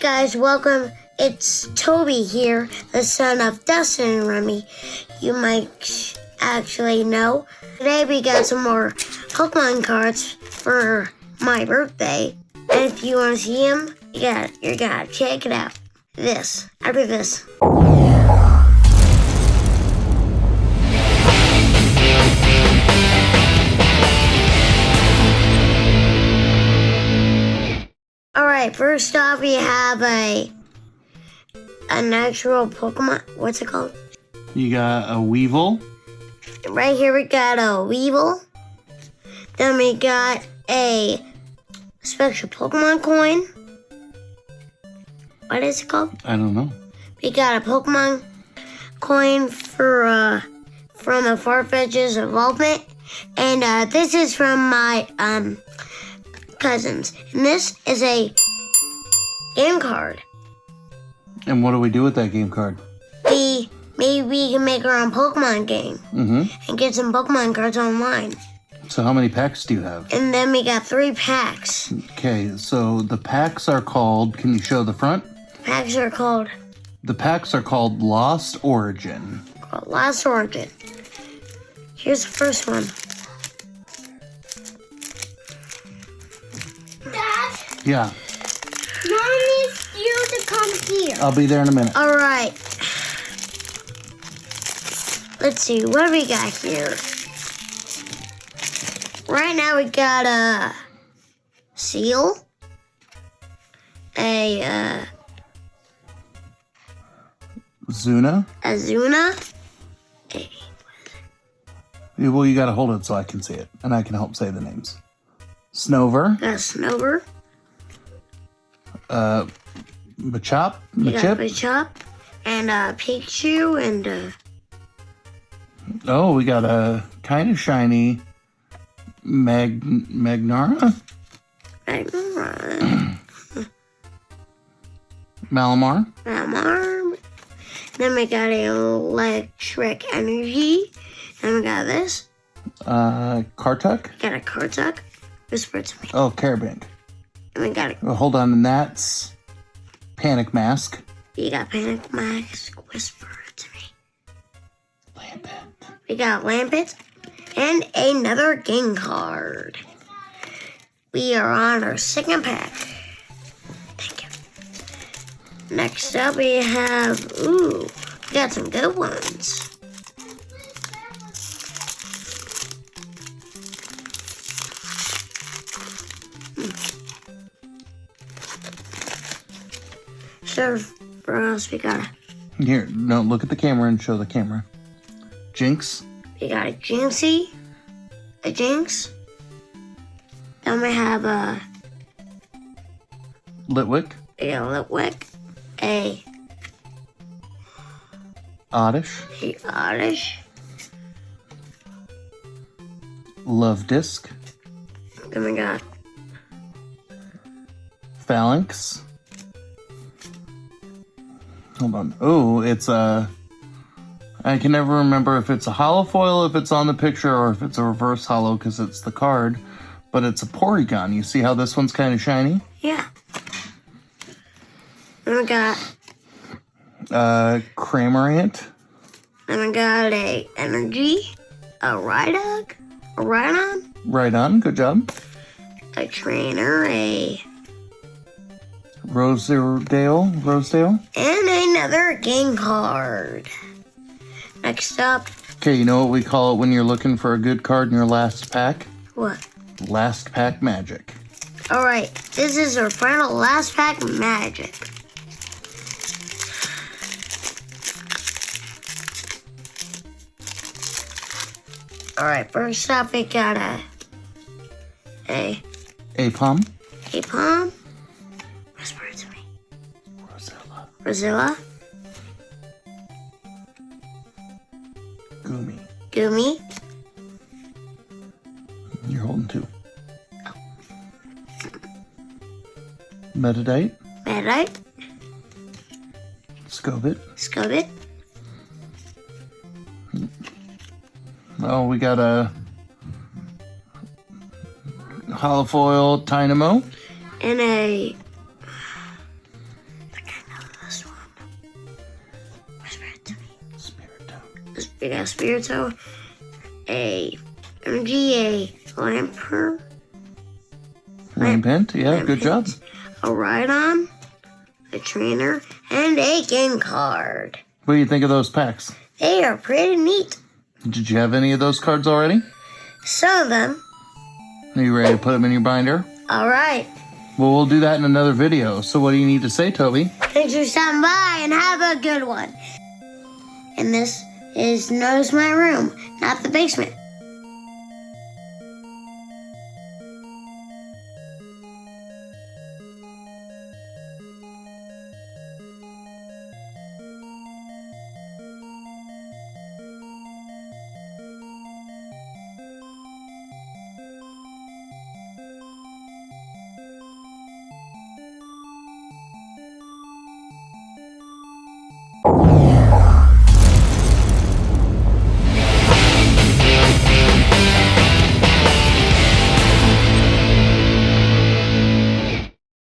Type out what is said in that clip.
guys, welcome. It's Toby here, the son of Dustin and Remy. You might actually know. Today we got some more Pokemon cards for my birthday. And if you want to see them, you gotta check it out. After this. Alright, first off we have a natural Pokemon. What's it called? You got a Weevil. Right here we got a Weevil. Then we got a special Pokemon coin. What is it called? I don't know. We got a Pokemon coin for from a Farfetch's involvement. And this is from my cousins. And this is a game card. And what do we do with that game card? Maybe we can make our own Pokemon game. And get some Pokemon cards online. So how many packs do you have? And then we got 3 packs. Okay, so the packs are called, can you show the front? The packs are called Lost Origin. Lost Origin. Here's the first one. Dad? Yeah. Mom needs you to come here. I'll be there in a minute. Alright. Let's see, what do we got here? Right now we got a seal. A Zuna? Zuna. Well, you gotta hold it so I can see it, and I can help say the names. Snover. Got a Snover. Machop. We got Machop. And Pikachu and Oh, we got a kind of shiny Magnara? Malamar. Then we got a Electric Energy. Then we got this. Kartuk? We got a Kartuk. Whisper to me. Oh, Carabank. And we got a... Well, hold on, and that's Panic Mask. We got Panic Mask. Whisper to me. Lampet. We got Lampet. And another game card. We are on our second pack. Thank you. Next up we have... Ooh, we got some good ones. So for us, we got Here, no, look at the camera and show the camera. Jinx. We got a Jinxie. A Jinx. Then we have a... Litwick. We got a Litwick. A Oddish. Oddish. Love Disc. Then we got... Phalanx. Hold on. Oh, it's a... I can never remember if it's a holo foil, if it's on the picture, or if it's a reverse holo because it's the card. But it's a Porygon. You see how this one's kind of shiny? Yeah. Then we got... Cramorant. Then we got a Energy. A Rhydon. A Rhydon. Right on. Good job. A Trainer. A... Rosedale. And another game card. Next up. Okay, you know what we call it when you're looking for a good card in your last pack? What? Last pack magic. Alright, this is our final last pack magic. Alright, first up we got a Apom. Apom. Whisper it to me. Rosilla. Gumi. You're holding 2. Metadite. Scovit. Oh, we got a holofoil Dynamo. And a Big Ass Spirito, a MGA Lamper. Lampent, yeah, good job. A Rhydon, a Trainer, and a game card. What do you think of those packs? They are pretty neat. Did you have any of those cards already? Some of them. Are you ready to put them in your binder? All right. Well, we'll do that in another video. So what do you need to say, Toby? Thanks for stopping by and have a good one. And this is Notice My Room, not the basement.